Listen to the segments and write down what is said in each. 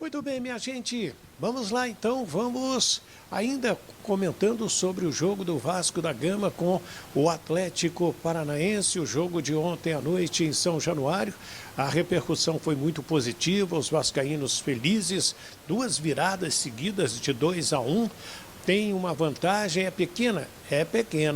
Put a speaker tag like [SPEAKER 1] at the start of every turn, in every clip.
[SPEAKER 1] Muito bem, minha gente, vamos lá então, vamos ainda comentando sobre o jogo do Vasco da Gama com o Atlético Paranaense, o jogo de ontem à noite em São Januário. A repercussão foi muito positiva, os vascaínos felizes, 2 viradas seguidas de 2-1. Tem uma vantagem, é pequena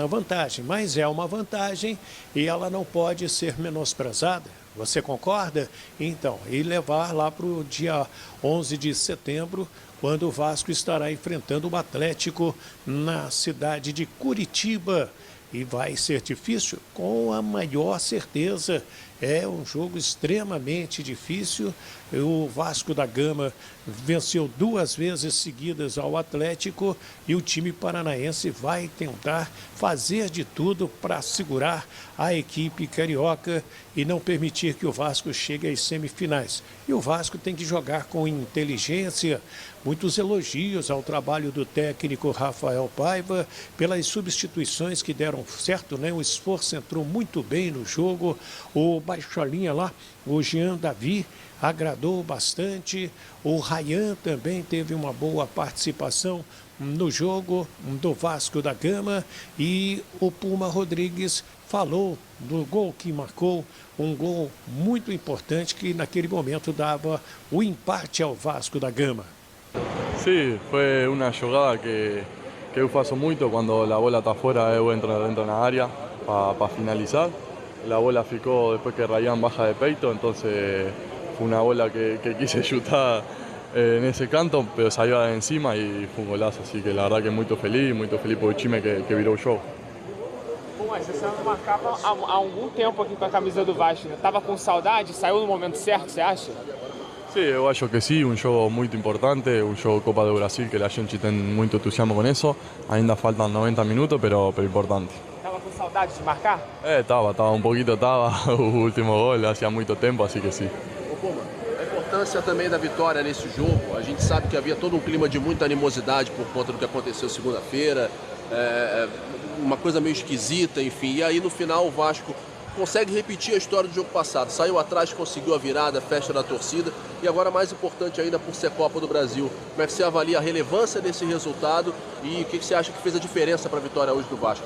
[SPEAKER 1] a vantagem, mas é uma vantagem e ela não pode ser menosprezada. Você concorda? Então, e levar lá para o dia 11 de setembro, quando o Vasco estará enfrentando o Atlético na cidade de Curitiba. E vai ser difícil? Com a maior certeza. É um jogo extremamente difícil. O Vasco da Gama venceu 2 vezes seguidas ao Atlético e o time paranaense vai tentar fazer de tudo para segurar a equipe carioca e não permitir que o Vasco chegue às semifinais. E o Vasco tem que jogar com inteligência. Muitos elogios ao trabalho do técnico Rafael Paiva pelas substituições que deram certo, né? O esforço entrou muito bem no jogo. O baixolinha lá, o Jean Davi, agradou bastante. O Ryan também teve uma boa participação no jogo do Vasco da Gama. E o Puma Rodrigues falou do gol que marcou, um gol muito importante que naquele momento dava o empate ao Vasco da Gama.
[SPEAKER 2] Sí, fue una jugada que eu faço muito quando a bola está afuera, eu entro dentro na área para finalizar. La bola ficou después que Ryan baja de peito, entonces fue una bola que quise chutar en ese canto, pero salió de encima y fue un golazo, así que la verdad que muito feliz por o time que virou o jogo.
[SPEAKER 3] Mas você não marcava há algum tempo aqui com a camisa do Vasco, né? Tava com saudade, saiu no momento certo, você acha?
[SPEAKER 2] Sí, eu acho que sí, un jogo muito importante, un jogo Copa do Brasil que a gente tem muito entusiasmo com isso. Ainda faltam 90 minutos, pero importante.
[SPEAKER 3] Tava com saudade de marcar?
[SPEAKER 2] Estava um pouquinho, o último gol, hacía muito tempo, assim que sim.
[SPEAKER 4] Ô Puma, a importância também da vitória nesse jogo, a gente sabe que havia todo um clima de muita animosidade por conta do que aconteceu segunda-feira, uma coisa meio esquisita, enfim, e aí no final o Vasco consegue repetir a história do jogo passado, saiu atrás, conseguiu a virada, festa da torcida e agora mais importante ainda por ser Copa do Brasil. Como é que você avalia a relevância desse resultado e o que você acha que fez a diferença para a vitória hoje do Vasco?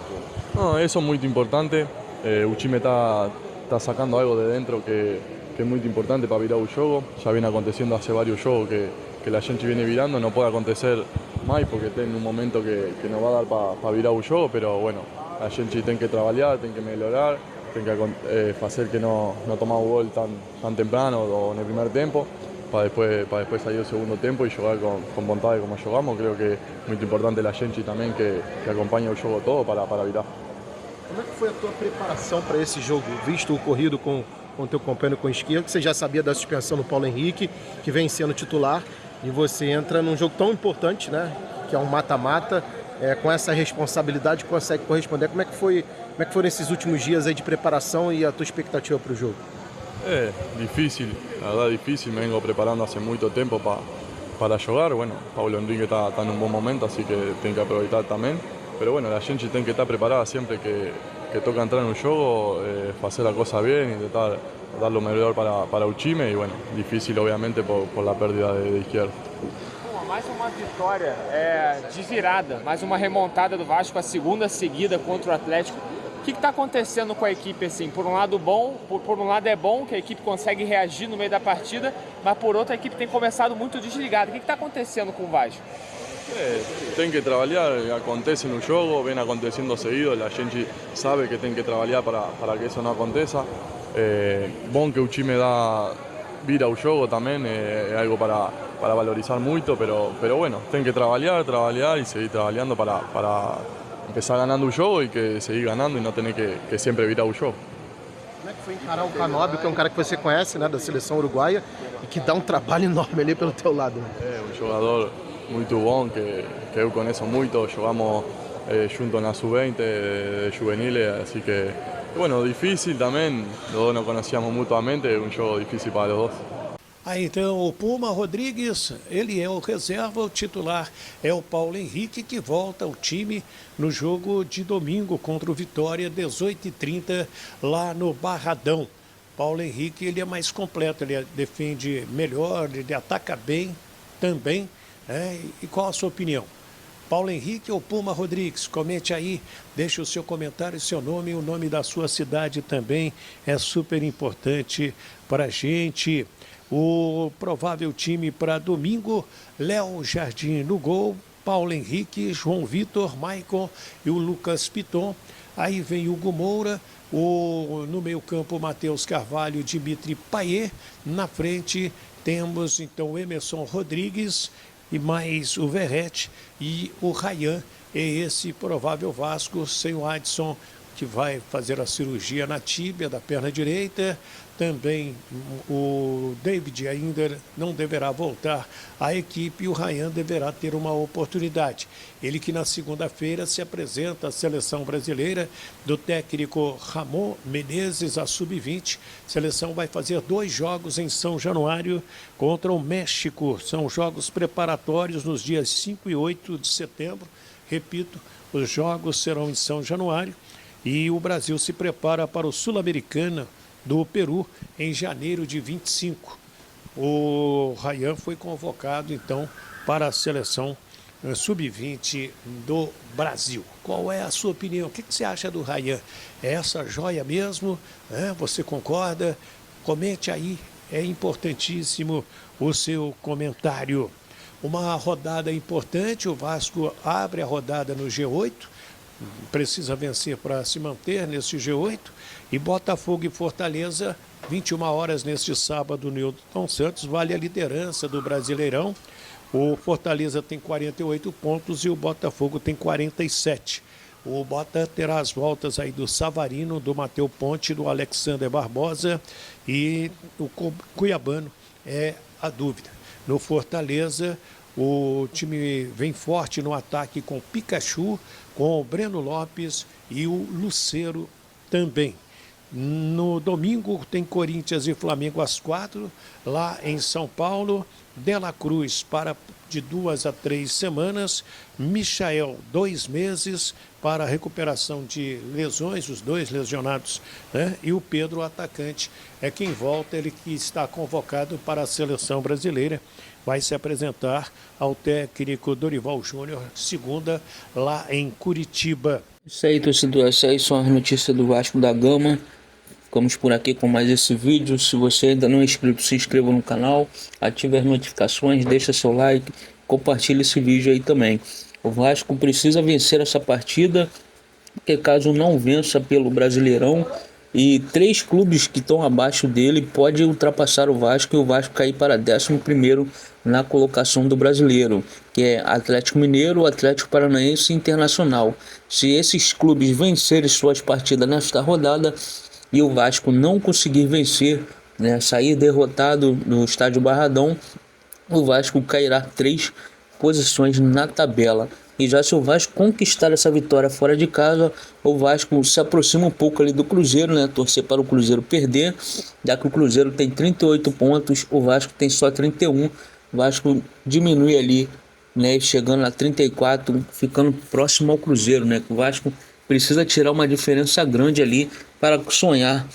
[SPEAKER 2] Não, isso é muito importante, o time está sacando algo de dentro que é muito importante para virar o jogo, já vem acontecendo há vários jogos que a gente vem virando, não pode acontecer mais porque tem um momento que não vai dar para virar o jogo, mas bueno, a gente tem que trabalhar, tem que melhorar, tem que fazer que não tomar o gol tão temprano ou no primeiro tempo, para depois sair o segundo tempo e jogar com vontade como jogamos. Creo que é muito importante a gente também que acompanha o jogo todo para virar.
[SPEAKER 5] Como é que foi a tua preparação para esse jogo, visto o ocorrido com o teu companheiro com esquerda, que você já sabia da suspensão do Paulo Henrique, que vem sendo titular, e você entra num jogo tão importante, né, que é um mata-mata, com essa responsabilidade consegue corresponder. Como é que foram esses últimos dias aí de preparação e a tua expectativa para o jogo?
[SPEAKER 2] É difícil, a verdade é difícil, me vengo preparando há muito tempo para jogar. Bueno, Paulo Henrique está em um bom momento, assim que tem que aproveitar também. Pero bueno, a gente tem que estar preparada sempre que toca entrar no jogo, fazer a coisa bem, tentar dar o melhor para o time. E bueno, difícil obviamente por a pérdida de izquierda.
[SPEAKER 3] Mais uma vitória de virada, mais uma remontada do Vasco, a segunda seguida contra o Atlético. O que está acontecendo com a equipe assim? Por um lado é bom que a equipe consegue reagir no meio da partida, mas por outro a equipe tem começado muito desligada. O que está acontecendo com o Vasco?
[SPEAKER 2] Tem que trabalhar, acontece no jogo, vem acontecendo seguido, a gente sabe que tem que trabalhar para que isso não aconteça. Bom que o time vira o jogo também, é algo para valorizar muito, pero bueno, tem que trabalhar e seguir trabalhando para empezar ganhando o jogo e que seguir ganhando e não ter que sempre virar o jogo.
[SPEAKER 5] Como é que foi encarar o Canóbio, que é um cara que você conhece, né, da seleção uruguaia, e que dá um trabalho enorme ali pelo teu lado? Né?
[SPEAKER 2] É um jogador muito bom, que eu conheço muito, jogamos junto na sub-20 de juveniles, assim que, bueno, difícil também, os dois nos conhecíamos mutuamente, é um jogo difícil para os dois.
[SPEAKER 1] Aí então o Puma Rodrigues, ele é o reserva, o titular é o Paulo Henrique, que volta ao time no jogo de domingo contra o Vitória, 18h30, lá no Barradão. Paulo Henrique, ele é mais completo, ele defende melhor, ele ataca bem, também. E qual a sua opinião? Paulo Henrique ou Puma Rodrigues? Comente aí, deixe o seu comentário, seu nome e o nome da sua cidade também. É super importante para a gente. O provável time para domingo: Léo Jardim no gol, Paulo Henrique, João Vitor, Maicon e o Lucas Piton. Aí vem Hugo Moura, no meio campo Matheus Carvalho, Dimitri Payet. Na frente temos então o Emerson Rodrigues e mais o Verrete e o Ryan. É esse provável Vasco sem o Adson, que vai fazer a cirurgia na tíbia da perna direita. Também o David ainda não deverá voltar à equipe e o Ryan deverá ter uma oportunidade. Ele que na segunda-feira se apresenta à seleção brasileira do técnico Ramon Menezes, a sub-20. A seleção vai fazer 2 jogos em São Januário contra o México. São jogos preparatórios nos dias 5 e 8 de setembro. Repito, os jogos serão em São Januário. E o Brasil se prepara para o Sul-Americana do Peru em janeiro de 25. O Ryan foi convocado, então, para a seleção sub-20 do Brasil. Qual é a sua opinião? O que você acha do Ryan? É essa joia mesmo? Você concorda? Comente aí, é importantíssimo o seu comentário. Uma rodada importante, o Vasco abre a rodada no G8. Precisa vencer para se manter nesse G8. E Botafogo e Fortaleza, 21 horas neste sábado, Newton Santos, vale a liderança do Brasileirão. O Fortaleza tem 48 pontos e o Botafogo tem 47. O Bota terá as voltas aí do Savarino, do Matheus Ponte, do Alexander Barbosa, e o Cuiabano é a dúvida. No Fortaleza, o time vem forte no ataque com Pikachu, com o Breno Lopes e o Lucero também. No domingo tem Corinthians e Flamengo às 4, lá em São Paulo. De La Cruz para de 2 a 3 semanas. Michael, 2 meses para a recuperação de lesões, os 2 lesionados, E o Pedro, o atacante, é quem volta, ele que está convocado para a seleção brasileira. Vai se apresentar ao técnico Dorival Júnior, segunda, lá em Curitiba.
[SPEAKER 6] Isso aí, torcedor. Essas aí são as notícias do Vasco da Gama. Ficamos por aqui com mais esse vídeo. Se você ainda não é inscrito, se inscreva no canal, ative as notificações, deixa seu like, compartilhe esse vídeo aí também. O Vasco precisa vencer essa partida, porque caso não vença pelo Brasileirão, e 3 clubes que estão abaixo dele podem ultrapassar o Vasco e o Vasco cair para 11º na colocação do Brasileiro, que é Atlético Mineiro, Atlético Paranaense e Internacional. Se esses clubes vencerem suas partidas nesta rodada e o Vasco não conseguir vencer, sair derrotado no estádio Barradão, o Vasco cairá 3 posições na tabela. E já se o Vasco conquistar essa vitória fora de casa, o Vasco se aproxima um pouco ali do Cruzeiro, torcer para o Cruzeiro perder, já que o Cruzeiro tem 38 pontos, o Vasco tem só 31. O Vasco diminui ali, chegando a 34, ficando próximo ao Cruzeiro, O Vasco precisa tirar uma diferença grande ali para sonhar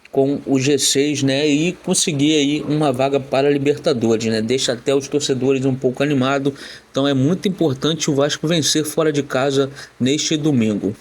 [SPEAKER 6] com o G6, e conseguir aí uma vaga para a Libertadores, Deixa até os torcedores um pouco animados. Então é muito importante o Vasco vencer fora de casa neste domingo.